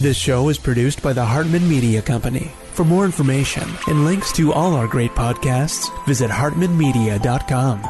This show is produced by the Hartman Media Company. For more information and links to all our great podcasts, visit hartmanmedia.com.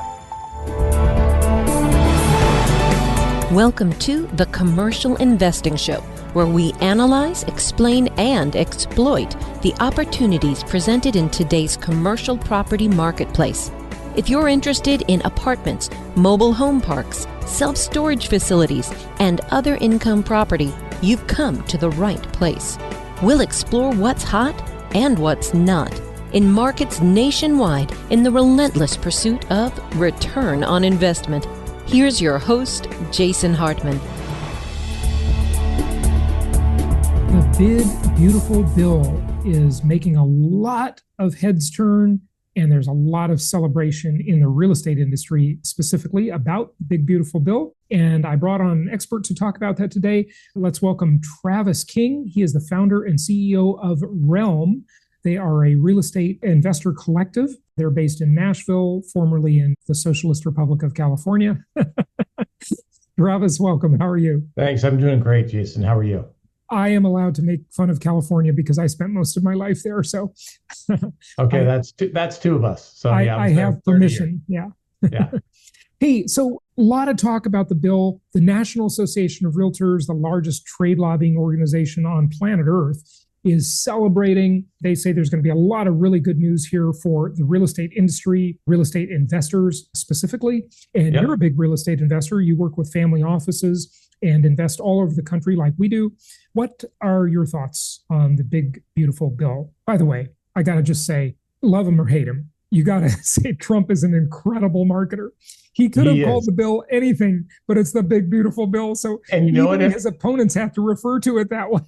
Welcome to The Commercial Investing Show, where we analyze, explain, and exploit the opportunities presented in today's commercial property marketplace. If you're interested in apartments, mobile home parks, self-storage facilities, and other income property, you've come to the right place. We'll explore what's hot and what's not in markets nationwide in the relentless pursuit of return on investment. Here's your host, Jason Hartman. The Big Beautiful Bill is making a lot of heads turn, and there's a lot of celebration in the real estate industry, specifically about the Big Beautiful Bill. And I brought on an expert to talk about that today. Let's welcome Travis King. He is the founder and CEO of Realm. They are a real estate investor collective. They're based in Nashville, formerly in the Socialist Republic of California. Travis, welcome. How are you? Thanks. I'm doing great, Jason. How are you? I am allowed to make fun of California because I spent most of my life there. So, okay, that's two of us. So yeah, I have permission. Yeah. Hey, so a lot of talk about the bill. The National Association of Realtors, the largest trade lobbying organization on planet Earth, is celebrating. They say there's going to be a lot of really good news here for the real estate industry, real estate investors specifically. And You're a big real estate investor. You work with family offices and invest all over the country like we do. What are your thoughts on the Big Beautiful Bill? By the way, I got to just say, love him or hate him, you got to say Trump is an incredible marketer. He could have called the bill anything, but it's the Big Beautiful Bill. So his opponents have to refer to it that way.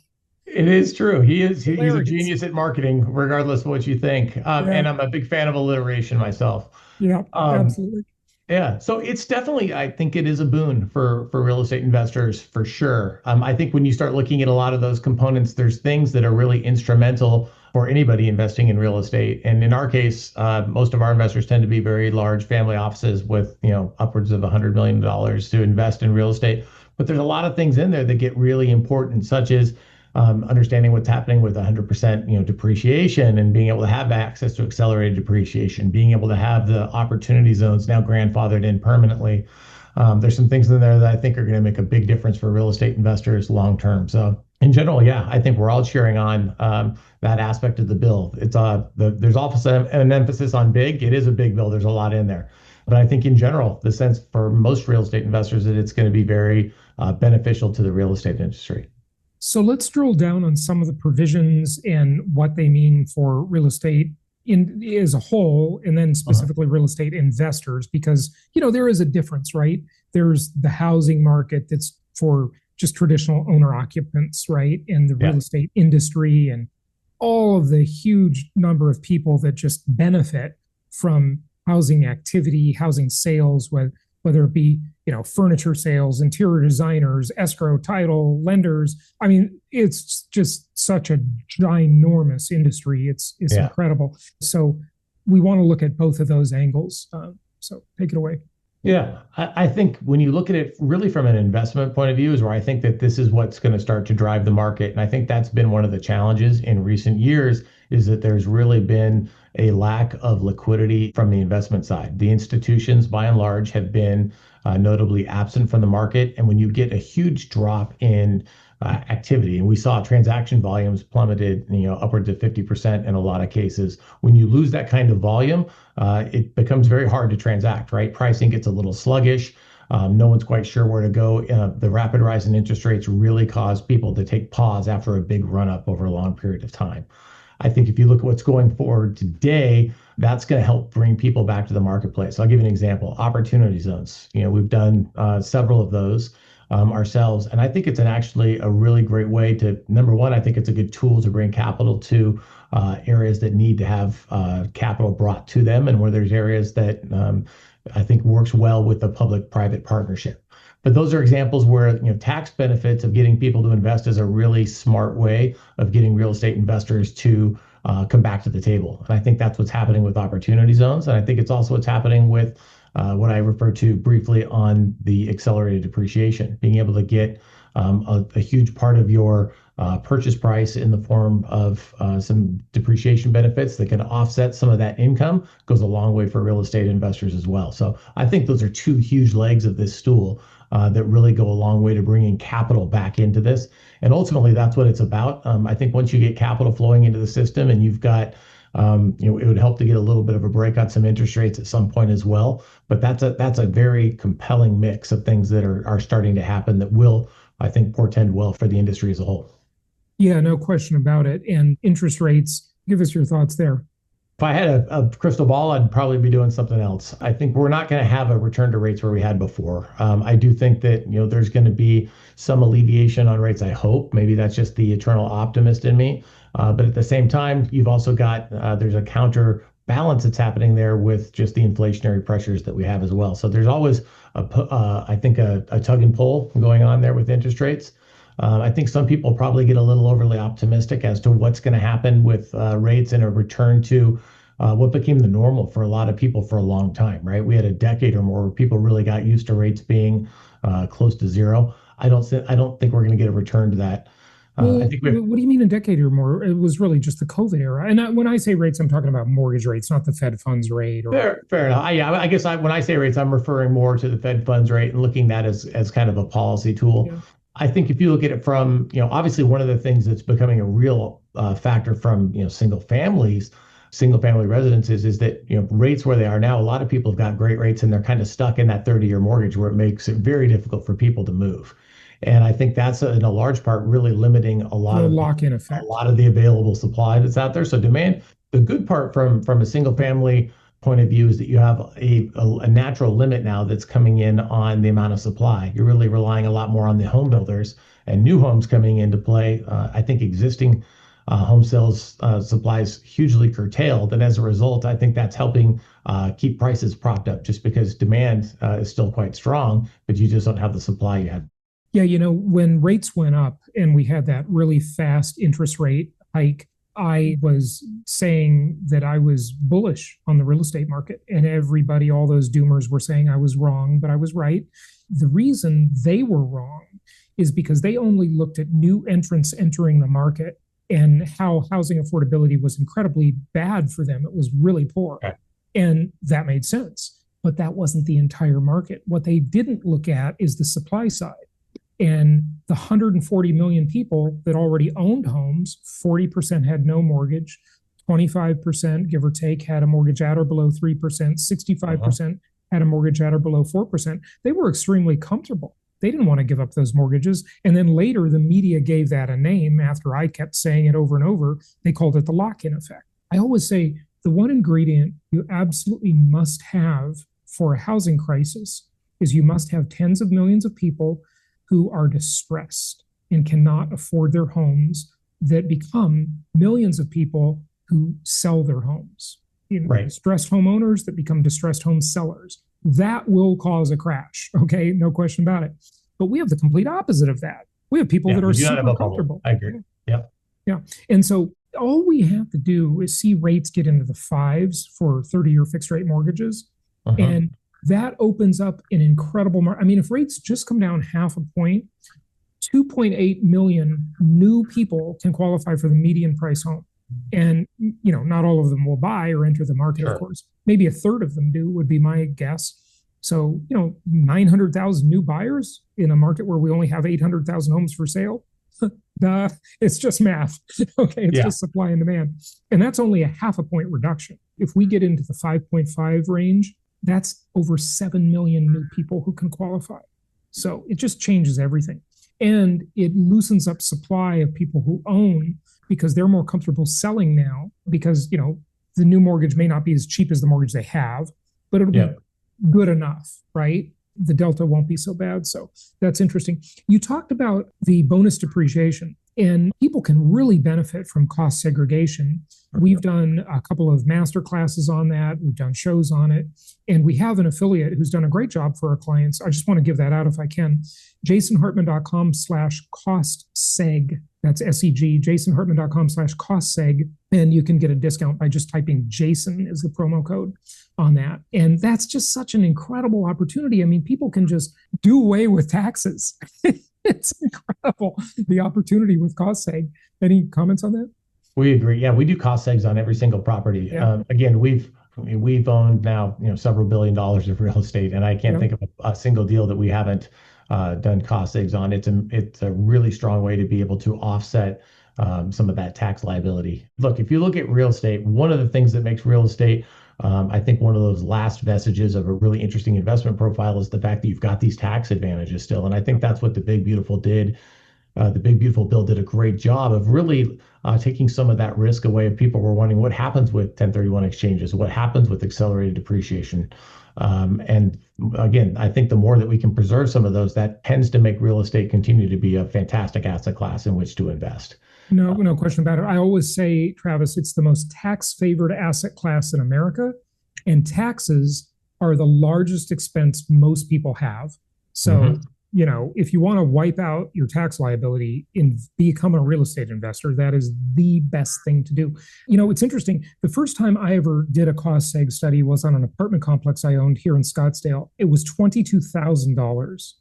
It is true. He's a genius at marketing, regardless of what you think. And I'm a big fan of alliteration myself. Yeah, absolutely. Yeah, so it's definitely, I think it is a boon for real estate investors for sure. I think when you start looking at a lot of those components, there's things that are really instrumental for anybody investing in real estate. And in our case, most of our investors tend to be very large family offices with, upwards of $100 million to invest in real estate. But there's a lot of things in there that get really important, such as understanding what's happening with 100% depreciation and being able to have access to accelerated depreciation, being able to have the opportunity zones now grandfathered in permanently. There's some things in there that I think are going to make a big difference for real estate investors long term. So in general, I think we're all cheering on that aspect of the bill. It's there's also an emphasis on big. It is a big bill. There's a lot in there. But I think in general, the sense for most real estate investors that it's going to be very beneficial to the real estate industry. So let's drill down on some of the provisions and what they mean for real estate as a whole, and then specifically real estate investors, because, there is a difference, right? There's the housing market that's for just traditional owner occupants, right? And the real estate industry and all of the huge number of people that just benefit from housing activity, housing sales, whether it be, furniture sales, interior designers, escrow, title, lenders. I mean, it's just such a ginormous industry. It's incredible. So we want to look at both of those angles. So take it away. Yeah, I think when you look at it really from an investment point of view is where I think that this is what's going to start to drive the market. And I think that's been one of the challenges in recent years is that there's really been a lack of liquidity from the investment side. The institutions, by and large, have been notably absent from the market. And when you get a huge drop in activity, and we saw transaction volumes plummeted, upwards of 50% in a lot of cases. When you lose that kind of volume, it becomes very hard to transact, right? Pricing gets a little sluggish. No one's quite sure where to go. The rapid rise in interest rates really caused people to take pause after a big run up over a long period of time. I think if you look at what's going forward today, that's going to help bring people back to the marketplace. I'll give you an example. Opportunity zones. We've done several of those ourselves. And I think it's actually a really great way to, number one, I think it's a good tool to bring capital to areas that need to have capital brought to them, and where there's areas that I think works well with the public-private partnership. But those are examples where tax benefits of getting people to invest is a really smart way of getting real estate investors to come back to the table. And I think that's what's happening with opportunity zones. And I think it's also what's happening with what I referred to briefly on the accelerated depreciation, being able to get a huge part of your purchase price in the form of some depreciation benefits that can offset some of that income goes a long way for real estate investors as well. So I think those are two huge legs of this stool that really go a long way to bringing capital back into this. And ultimately, that's what it's about. I think once you get capital flowing into the system and you've got it would help to get a little bit of a break on some interest rates at some point as well. But that's a very compelling mix of things that are starting to happen that will, I think, portend well for the industry as a whole. Yeah, no question about it. And interest rates, give us your thoughts there. If I had a crystal ball, I'd probably be doing something else. I think we're not going to have a return to rates where we had before. I do think that there's going to be some alleviation on rates. I hope maybe that's just the eternal optimist in me. But at the same time, you've also got there's a counterbalance that's happening there with just the inflationary pressures that we have as well. So there's always I think a tug and pull going on there with interest rates. I think some people probably get a little overly optimistic as to what's going to happen with rates and a return to what became the normal for a lot of people for a long time, right? We had a decade or more where people really got used to rates being close to zero. I don't think we're going to get a return to that. Well, what do you mean a decade or more? It was really just the COVID era. And when I say rates, I'm talking about mortgage rates, not the Fed funds rate. Fair enough. I guess when I say rates, I'm referring more to the Fed funds rate and looking at that as kind of a policy tool. Yeah. I think if you look at it from, obviously one of the things that's becoming a real factor from, single family residences is that, rates where they are now, a lot of people have got great rates and they're kind of stuck in that 30-year mortgage where it makes it very difficult for people to move. And I think that's in a large part really limiting a lot of lock-in effect, a lot of the available supply that's out there. So demand, the good part from a single family point of view is that you have a natural limit now that's coming in on the amount of supply. You're really relying a lot more on the home builders and new homes coming into play. I think existing home sales supply is hugely curtailed. And as a result, I think that's helping keep prices propped up just because demand is still quite strong, but you just don't have the supply you had. Yeah, when rates went up and we had that really fast interest rate hike, I was saying that I was bullish on the real estate market, and everybody, all those doomers were saying I was wrong, but I was right. The reason they were wrong is because they only looked at new entrants entering the market and how housing affordability was incredibly bad for them. It was really poor. Okay. And that made sense, but that wasn't the entire market. What they didn't look at is the supply side. And the 140 million people that already owned homes, 40% had no mortgage, 25%, give or take, had a mortgage at or below 3%, 65% had a mortgage at or below 4%. They were extremely comfortable. They didn't want to give up those mortgages. And then later, the media gave that a name after I kept saying it over and over. They called it the lock-in effect. I always say the one ingredient you absolutely must have for a housing crisis is you must have tens of millions of people who are distressed and cannot afford their homes, that become millions of people who sell their homes. Right. Distressed homeowners that become distressed home sellers. That will cause a crash, okay? No question about it. But we have the complete opposite of that. We have people that are super comfortable. I agree. Yeah. And so all we have to do is see rates get into the fives for 30-year fixed rate mortgages. And that opens up an incredible market. I mean, if rates just come down half a point, 2.8 million new people can qualify for the median price home. And, not all of them will buy or enter the market, of course. Maybe a third of them do, would be my guess. So, 900,000 new buyers in a market where we only have 800,000 homes for sale. It's just math. Okay, it's just supply and demand. And that's only a half a point reduction. If we get into the 5.5 range, that's over 7 million new people who can qualify. So it just changes everything. And it loosens up supply of people who own because they're more comfortable selling now because, the new mortgage may not be as cheap as the mortgage they have, but it'll be good enough, right? The delta won't be so bad. So that's interesting. You talked about the bonus depreciation, and people can really benefit from cost segregation. We've done a couple of master classes on that. We've done shows on it. And we have an affiliate who's done a great job for our clients. I just want to give that out if I can. jasonhartman.com/cost-seg. That's SEG, jasonhartman.com/cost-seg. And you can get a discount by just typing Jason as the promo code on that. And that's just such an incredible opportunity. I mean, people can just do away with taxes. It's incredible, the opportunity with cost seg. Any comments on that? We agree. Yeah, we do cost segs on every single property. Yeah. Again, we've owned now several $billion of real estate, and I can't Yep. think of a single deal that we haven't done cost segs on. It's a really strong way to be able to offset some of that tax liability. Look, if you look at real estate, one of the things that makes real estate I think one of those last vestiges of a really interesting investment profile is the fact that you've got these tax advantages still. And I think that's what the Big Beautiful did. The Big Beautiful Bill did a great job of really taking some of that risk away. If people were wondering what happens with 1031 exchanges, what happens with accelerated depreciation. And again, I think the more that we can preserve some of those, that tends to make real estate continue to be a fantastic asset class in which to invest. No question about it. I always say, Travis, it's the most tax favored asset class in America, and taxes are the largest expense most people have. So, if you want to wipe out your tax liability and become a real estate investor, that is the best thing to do. It's interesting. The first time I ever did a cost seg study was on an apartment complex I owned here in Scottsdale. It was $22,000.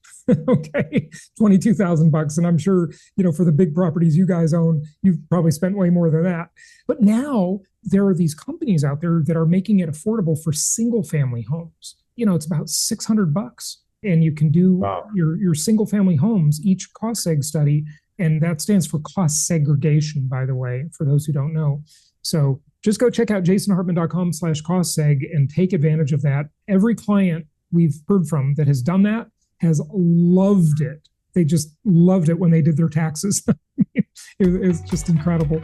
Okay, $22,000. And I'm sure, for the big properties you guys own, you've probably spent way more than that. But now there are these companies out there that are making it affordable for single family homes. It's about $600. And you can do your single family homes, each cost seg study. And that stands for cost segregation, by the way, for those who don't know. So just go check out jasonhartman.com/cost seg and take advantage of that. Every client we've heard from that has done that has loved it. They just loved it when they did their taxes. It's just incredible.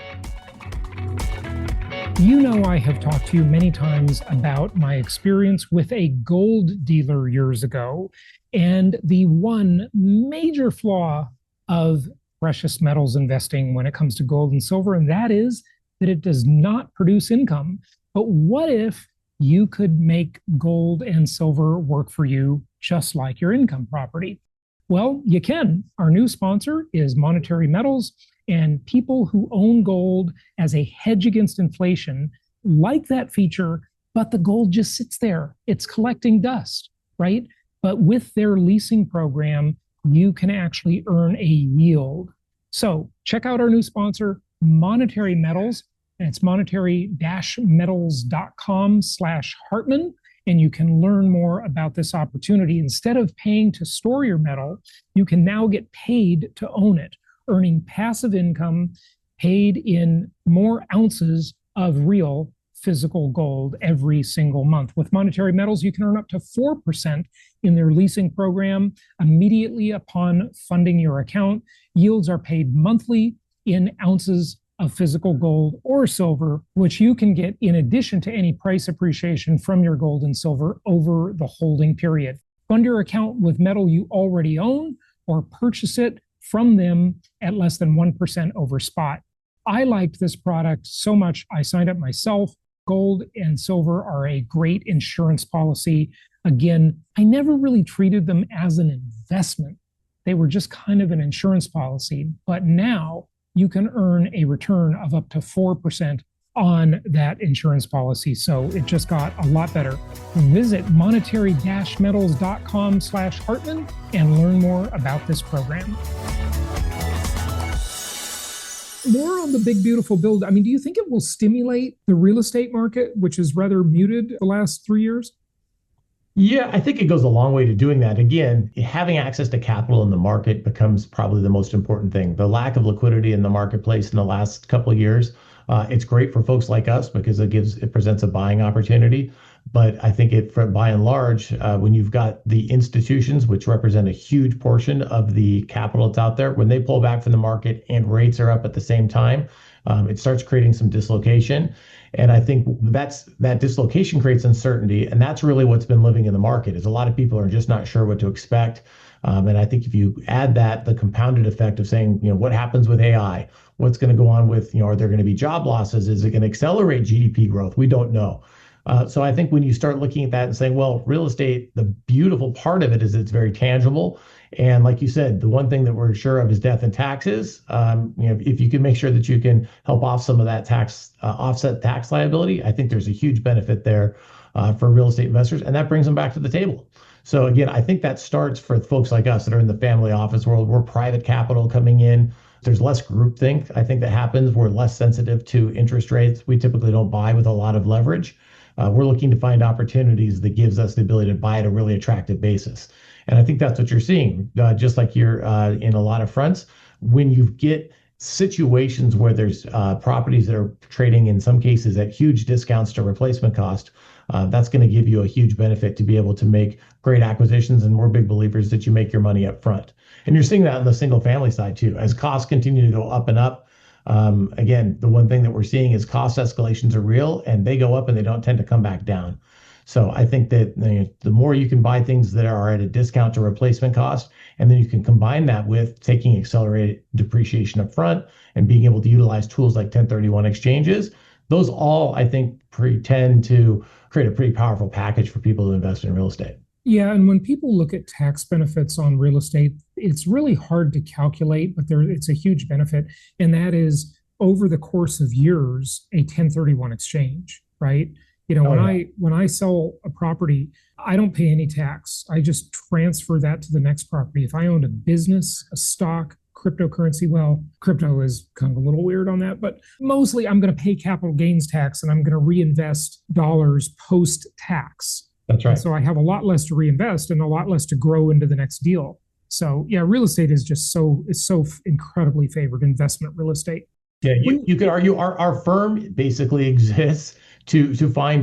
I have talked to you many times about my experience with a gold dealer years ago, and the one major flaw of precious metals investing when it comes to gold and silver, and that is that it does not produce income. But what if you could make gold and silver work for you just like your income property? Well, you can. Our new sponsor is Monetary Metals, and people who own gold as a hedge against inflation like that feature, but the gold just sits there. It's collecting dust, right? But with their leasing program, you can actually earn a yield. So check out our new sponsor, Monetary Metals, and it's monetary-metals.com/Hartman. And you can learn more about this opportunity. Instead of paying to store your metal, you can now get paid to own it, earning passive income paid in more ounces of real physical gold every single month. With Monetary Metals, you can earn up to 4% in their leasing program immediately upon funding your account. Yields are paid monthly in ounces of physical gold or silver, which you can get in addition to any price appreciation from your gold and silver over the holding period. Fund your account with metal you already own or purchase it from them at less than 1% over spot. I liked this product so much, I signed up myself. Gold and silver are a great insurance policy. Again, I never really treated them as an investment. They were just kind of an insurance policy. But now you can earn a return of up to 4% on that insurance policy. So it just got a lot better. Visit monetary-metals.com/Hartman and learn more about this program. More on the Big Beautiful Bill. Do you think it will stimulate the real estate market, which is rather muted the last 3 years? Yeah, I think it goes a long way to doing that. Again, having access to capital in the market becomes probably the most important thing. The lack of liquidity in the marketplace in the last couple of years, it's great for folks like us because it presents a buying opportunity. But I think by and large, when you've got the institutions, which represent a huge portion of the capital that's out there, when they pull back from the market and rates are up at the same time, it starts creating some dislocation. And I think that dislocation creates uncertainty. And that's really what's been living in the market is a lot of people are just not sure what to expect. And I think if you add the compounded effect of saying, what happens with AI, what's going to go on with, are there going to be job losses? Is it going to accelerate GDP growth? We don't know. So I think when you start looking at that and saying, well, real estate, the beautiful part of it is it's very tangible. And like you said, the one thing that we're sure of is death and taxes. If you can make sure that you can help off some of that offset tax liability, I think there's a huge benefit there for real estate investors, and that brings them back to the table. So again, I think that starts for folks like us that are in the family office world. We're private capital coming in. There's less groupthink. I think that happens. We're less sensitive to interest rates. We typically don't buy with a lot of leverage. We're looking to find opportunities that gives us the ability to buy at a really attractive basis. And I think that's what you're seeing, just like you're in a lot of fronts. When you get situations where there's properties that are trading in some cases at huge discounts to replacement cost, that's going to give you a huge benefit to be able to make great acquisitions. And we're big believers that you make your money up front. And you're seeing that on the single family side too. As costs continue to go up and up, again, the one thing that we're seeing is cost escalations are real and they go up and they don't tend to come back down. So I think that the more you can buy things that are at a discount to replacement cost, and then you can combine that with taking accelerated depreciation up front and being able to utilize tools like 1031 exchanges, those all, I think, pretend to create a pretty powerful package for people to invest in real estate. Yeah, and when people look at tax benefits on real estate, it's really hard to calculate, but it's a huge benefit. And that is over the course of years, a 1031 exchange, right? When I sell a property, I don't pay any tax. I just transfer that to the next property. If I owned a business, a stock, cryptocurrency, well, crypto is kind of a little weird on that, but mostly I'm going to pay capital gains tax and I'm going to reinvest dollars post tax. That's right. And so I have a lot less to reinvest and a lot less to grow into the next deal. So yeah, real estate is just so incredibly favored, investment real estate. Yeah, you could argue our firm basically exists to find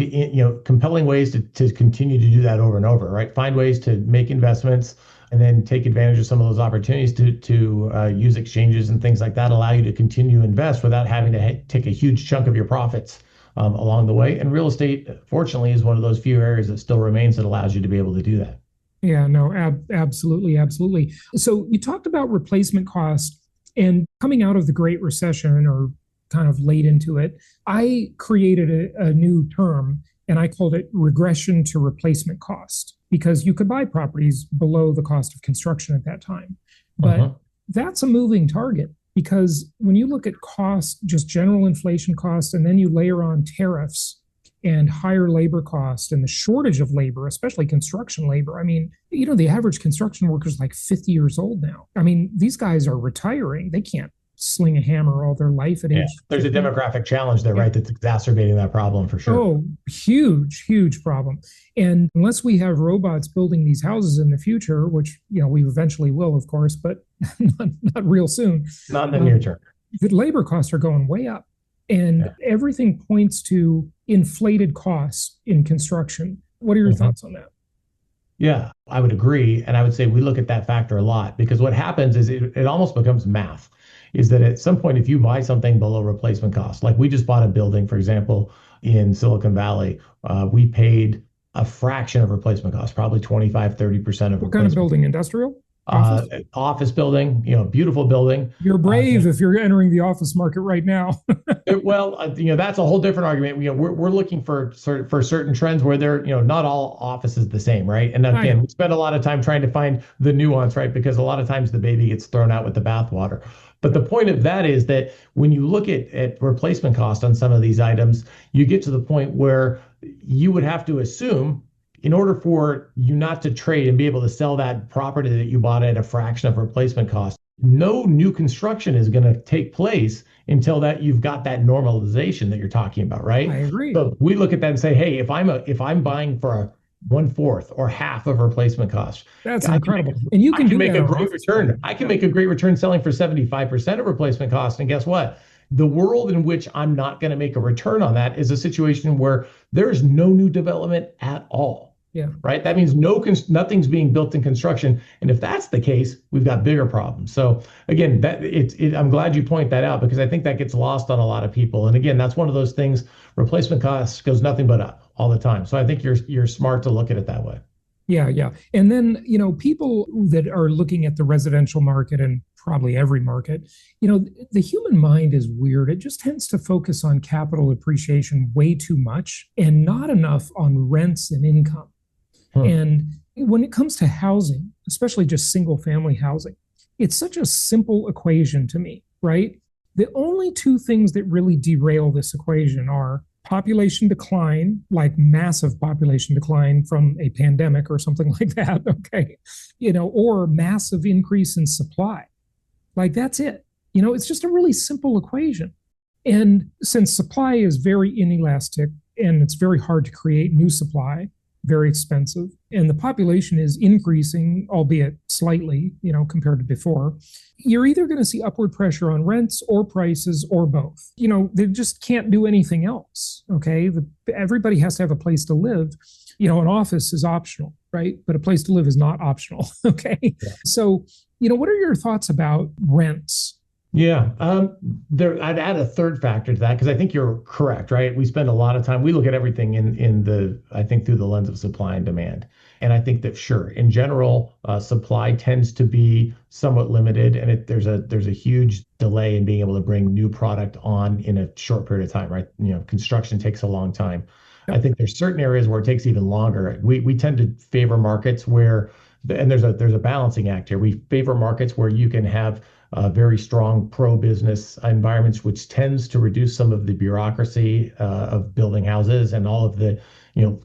compelling ways to continue to do that over and over, right? Find ways to make investments and then take advantage of some of those opportunities to use exchanges and things like that, allow you to continue to invest without having to take a huge chunk of your profits along the way. And real estate, fortunately, is one of those few areas that still remains that allows you to be able to do that. Yeah, no, absolutely, absolutely. So you talked about replacement cost, and coming out of the Great Recession or kind of late into it, I created a new term and I called it regression to replacement cost, because you could buy properties below the cost of construction at that time. But that's a moving target, because when you look at cost, just general inflation costs, and then you layer on tariffs and higher labor cost and the shortage of labor, especially construction labor. I mean, the average construction worker is like 50 years old now. I mean, these guys are retiring. They can't sling a hammer all their life at age. There's 50. A demographic challenge there, right? That's exacerbating that problem for sure. Oh, huge problem. And unless we have robots building these houses in the future, which, we eventually will, of course, but not real soon. Not in the near term. The labor costs are going way up. And everything points to inflated costs in construction. What are your thoughts on that? Yeah, I would agree. And I would say we look at that factor a lot, because what happens is it almost becomes math. Is that at some point, if you buy something below replacement cost, like we just bought a building, for example, in Silicon Valley, we paid a fraction of replacement cost, probably 25-30% of what kind of building? Industrial? Office building, beautiful building. You're brave if you're entering the office market right now. That's a whole different argument. We're looking for certain trends where they're, not all offices the same, right? And again, we spend a lot of time trying to find the nuance, right? Because a lot of times the baby gets thrown out with the bathwater. But the point of that is that when you look at replacement cost on some of these items, you get to the point where you would have to assume, in order for you not to trade and be able to sell that property that you bought at a fraction of replacement cost, no new construction is going to take place until that you've got that normalization that you're talking about, right? I agree. So we look at that and say, hey, if I'm buying for a 1/4 or half of replacement cost, that's incredible. And you can make a great return. I can make a great return selling for 75% of replacement cost. And guess what? The world in which I'm not going to make a return on that is a situation where there's no new development at all. Yeah. Right. That means nothing's being built in construction. And if that's the case, we've got bigger problems. So again, I'm glad you point that out, because I think that gets lost on a lot of people. And again, that's one of those things. Replacement costs goes nothing but up all the time. So I think you're smart to look at it that way. Yeah. And then, people that are looking at the residential market, and probably every market, the human mind is weird. It just tends to focus on capital appreciation way too much and not enough on rents and income. And when it comes to housing, especially just single family housing, it's such a simple equation to me, right? The only two things that really derail this equation are population decline, like massive population decline from a pandemic or something like that, okay, or massive increase in supply. Like that's it. It's just a really simple equation. And since supply is very inelastic and it's very hard to create new supply, very expensive, and the population is increasing, albeit slightly, compared to before, you're either going to see upward pressure on rents or prices or both. They just can't do anything else. Okay. Everybody has to have a place to live. An office is optional, right? But a place to live is not optional. Okay. Yeah. So, what are your thoughts about rents? Yeah, I'd add a third factor to that because I think you're correct, right? We spend a lot of time, we look at everything I think through the lens of supply and demand. And I think that sure, in general, supply tends to be somewhat limited, and there's a huge delay in being able to bring new product on in a short period of time, right? Construction takes a long time. Yep. I think there's certain areas where it takes even longer. We tend to favor markets where, and there's a balancing act here. We favor markets where you can have very strong pro-business environments, which tends to reduce some of the bureaucracy of building houses and all of the,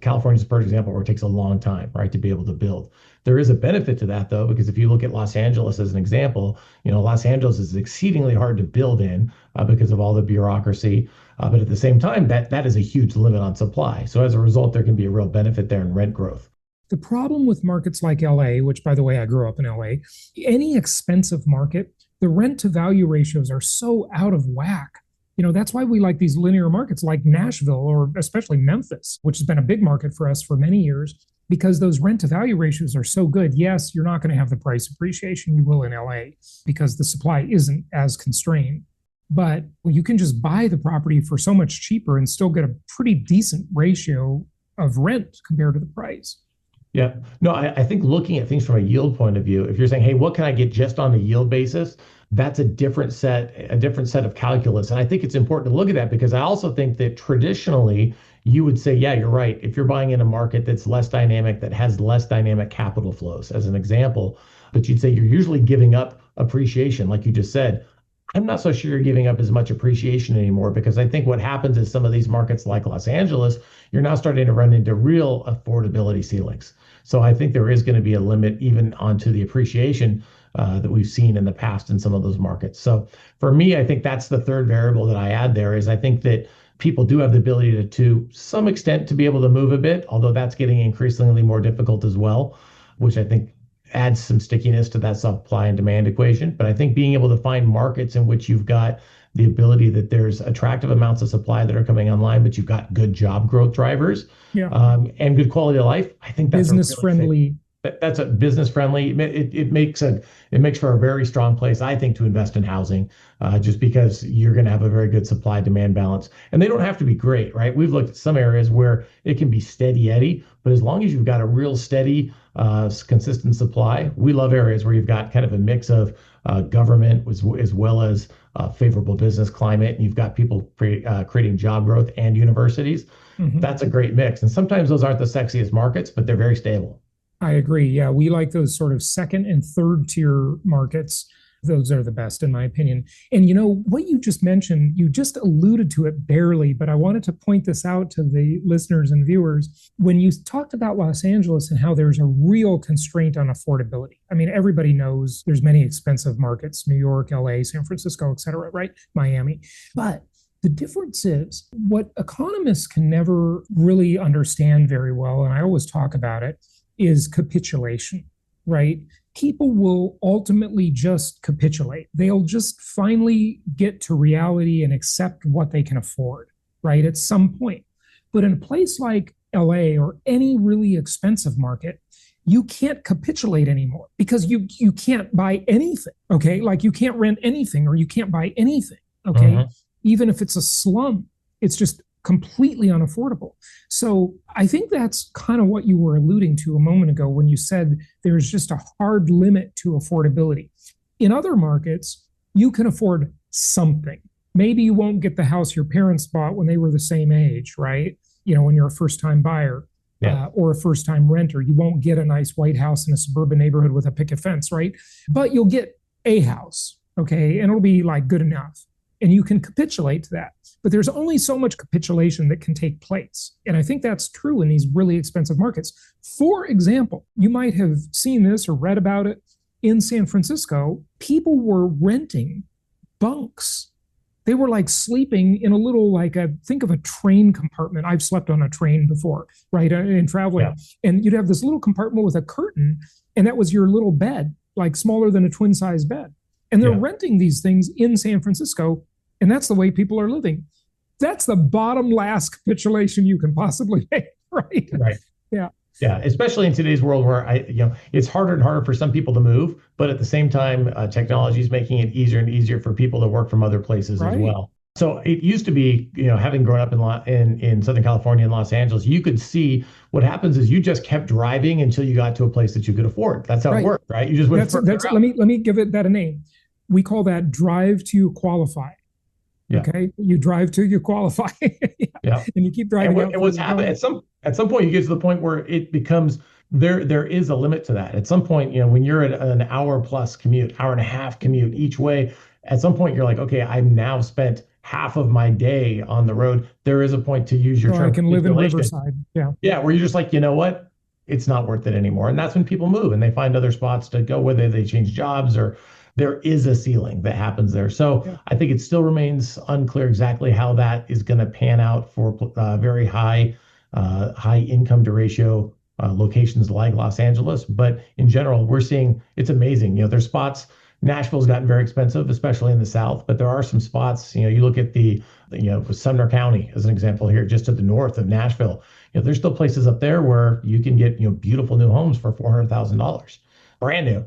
California's a perfect example where it takes a long time, right, to be able to build. There is a benefit to that, though, because if you look at Los Angeles as an example, Los Angeles is exceedingly hard to build in because of all the bureaucracy. But at the same time, that is a huge limit on supply. So as a result, there can be a real benefit there in rent growth. The problem with markets like LA, which by the way, I grew up in LA, any expensive market, the rent to value ratios are so out of whack. That's why we like these linear markets like Nashville or especially Memphis, which has been a big market for us for many years, because those rent to value ratios are so good. Yes, you're not going to have the price appreciation you will in LA because the supply isn't as constrained. But you can just buy the property for so much cheaper and still get a pretty decent ratio of rent compared to the price. Yeah, no, I think looking at things from a yield point of view, if you're saying, hey, what can I get just on the yield basis? That's a different set of calculus. And I think it's important to look at that because I also think that traditionally you would say, yeah, you're right. If you're buying in a market that's less dynamic, that has less dynamic capital flows, as an example, but you'd say you're usually giving up appreciation, like you just said. I'm not so sure you're giving up as much appreciation anymore because I think what happens is some of these markets like Los Angeles, you're now starting to run into real affordability ceilings. So I think there is going to be a limit even onto the appreciation that we've seen in the past in some of those markets. So for me, I think that's the third variable that I add there is I think that people do have the ability to some extent to be able to move a bit, although that's getting increasingly more difficult as well, which I think adds some stickiness to that supply and demand equation. But I think being able to find markets in which you've got the ability that there's attractive amounts of supply that are coming online, but you've got good job growth drivers and good quality of life. I think that's business friendly. That's a business friendly. It makes for a very strong place, I think, to invest in housing, just because you're going to have a very good supply demand balance, and they don't have to be great, right? We've looked at some areas where it can be steady Eddie, but as long as you've got a real steady, consistent supply, we love areas where you've got kind of a mix of government as well as favorable business climate, and you've got people creating job growth and universities. Mm-hmm. That's a great mix, and sometimes those aren't the sexiest markets, but they're very stable. I agree. Yeah, we like those sort of second and third tier markets. Those are the best, in my opinion. And what you just mentioned, you just alluded to it barely, but I wanted to point this out to the listeners and viewers. When you talked about Los Angeles and how there's a real constraint on affordability. I mean, everybody knows there's many expensive markets, New York, LA, San Francisco, et cetera, right? Miami. But the difference is what economists can never really understand very well, and I always talk about it, is capitulation, right? People will ultimately just capitulate. They'll just finally get to reality and accept what they can afford, right? At some point. But in a place like LA or any really expensive market, you can't capitulate anymore because you can't buy anything, okay? Like you can't rent anything or you can't buy anything, okay? Uh-huh. Even if it's a slum, it's just completely unaffordable. So I think that's kind of what you were alluding to a moment ago when you said there's just a hard limit to affordability. In other markets, you can afford something. Maybe you won't get the house your parents bought when they were the same age, right? When you're a first-time buyer or a first-time renter. You won't get a nice white house in a suburban neighborhood with a picket fence, right? But you'll get a house, okay? And it'll be like good enough. and you can capitulate to that. But there's only so much capitulation that can take place. And I think that's true in these really expensive markets. For example, you might have seen this or read about it in San Francisco. People were renting bunks. They were like sleeping in a little, think of a train compartment. I've slept on a train before, right? In traveling. Yeah. And you'd have this little compartment with a curtain, and that was your little bed, like smaller than a twin size bed. And they're renting these things in San Francisco. And that's the way people are living. That's the bottom last capitulation you can possibly make, right? Right. Yeah. Yeah, especially in today's world where it's harder and harder for some people to move, but at the same time, technology is making it easier and easier for people to work from other places as well. So it used to be, having grown up in Southern California and Los Angeles, you could see what happens is you just kept driving until you got to a place that you could afford. That's how it worked, right? You just went further out. Let me give that a name. We call that drive to qualify. Yeah. Okay, you drive till you qualify. Yeah. And you keep driving. And what's happening at some point, you get to the point where it becomes there is a limit to that. At some point, when you're at an hour plus commute, hour and a half commute each way, at some point you're like, okay, I've now spent half of my day on the road. There is a point to use your term. I can live in Riverside. Yeah. Yeah, where you're just like, you know what? It's not worth it anymore. And that's when people move and they find other spots to go, whether they change jobs or there is a ceiling that happens there. So I think it still remains unclear exactly how that is going to pan out for very high income to ratio locations like Los Angeles. But in general, we're seeing it's amazing. There's spots. Nashville's gotten very expensive, especially in the South, but there are some spots, you look at Sumner County as an example here, just to the north of Nashville. There's still places up there where you can get, beautiful new homes for $400,000. Brand new.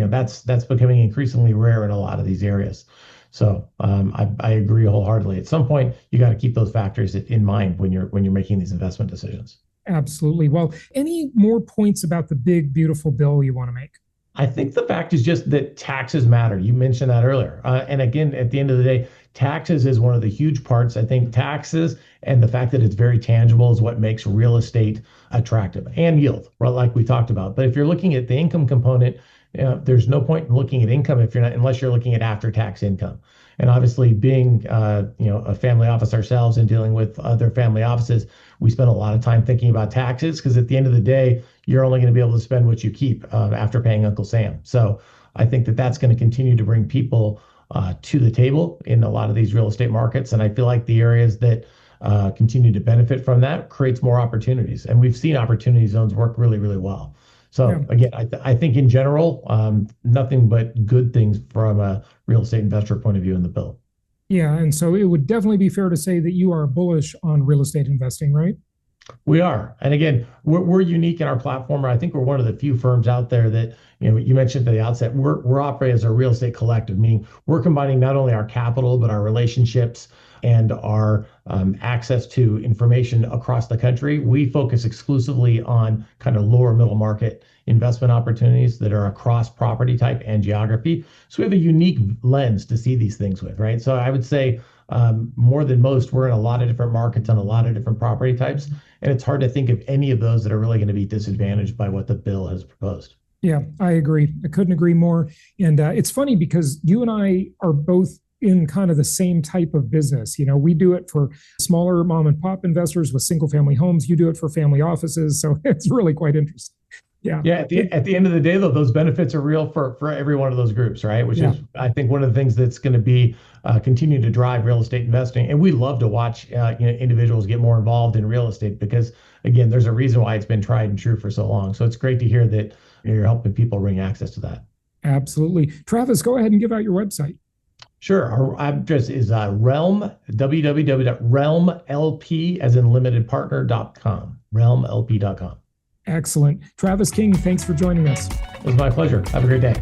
That's becoming increasingly rare in a lot of these areas. So I agree wholeheartedly. At some point, you got to keep those factors in mind when you're making these investment decisions. Absolutely. Well, any more points about the big, beautiful bill you want to make? I think the fact is just that taxes matter. You mentioned that earlier. And again, at the end of the day, taxes is one of the huge parts. I think taxes and the fact that it's very tangible is what makes real estate attractive, and yield, right, like we talked about. But if you're looking at the income component, there's no point in looking at income unless you're looking at after-tax income. And obviously, being a family office ourselves and dealing with other family offices, we spend a lot of time thinking about taxes because at the end of the day, you're only going to be able to spend what you keep after paying Uncle Sam. So I think that that's going to continue to bring people to the table in a lot of these real estate markets. And I feel like the areas that continue to benefit from that creates more opportunities. And we've seen opportunity zones work really, really well. So again, I think in general, nothing but good things from a real estate investor point of view in the bill. Yeah, and so it would definitely be fair to say that you are bullish on real estate investing, right? We are. And again, we're unique in our platform. I think we're one of the few firms out there that, you mentioned at the outset, we're operating as a real estate collective, meaning we're combining not only our capital, but our relationships and our access to information across the country. We focus exclusively on kind of lower middle market investment opportunities that are across property type and geography. So we have a unique lens to see these things with, right? So I would say more than most, we're in a lot of different markets on a lot of different property types. And it's hard to think of any of those that are really going to be disadvantaged by what the bill has proposed. Yeah, I agree. I couldn't agree more. And it's funny because you and I are both in kind of the same type of business. We do it for smaller mom and pop investors with single family homes. You do it for family offices. So it's really quite interesting. Yeah. At the end of the day, though, those benefits are real for every one of those groups, right? Which is, I think, one of the things that's going to be continue to drive real estate investing. And we love to watch individuals get more involved in real estate because, again, there's a reason why it's been tried and true for so long. So it's great to hear that you're helping people bring access to that. Absolutely. Travis, go ahead and give out your website. Sure. Our address is Realm, www.realmlp, as in limitedpartner.com, realmlp.com. Excellent. Travis King, thanks for joining us. It was my pleasure. Have a great day.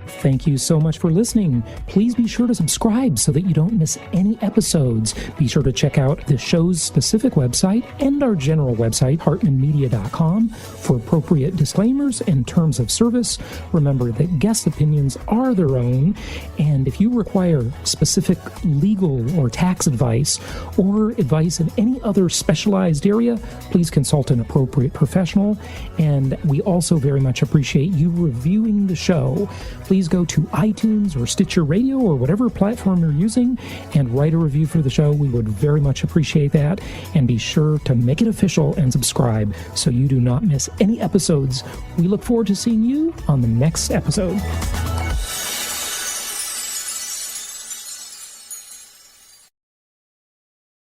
Thank you so much for listening. Please be sure to subscribe so that you don't miss any episodes. Be sure to check out the show's specific website and our general website, hartmanmedia.com, for appropriate disclaimers and terms of service. Remember that guest opinions are their own, and if you require specific legal or tax advice or advice in any other specialized area, please consult an appropriate professional. And we also very much appreciate you reviewing the show. Please go go to iTunes or Stitcher Radio or whatever platform you're using and write a review for the show. We would very much appreciate that. And be sure to make it official and subscribe so you do not miss any episodes. We look forward to seeing you on the next episode.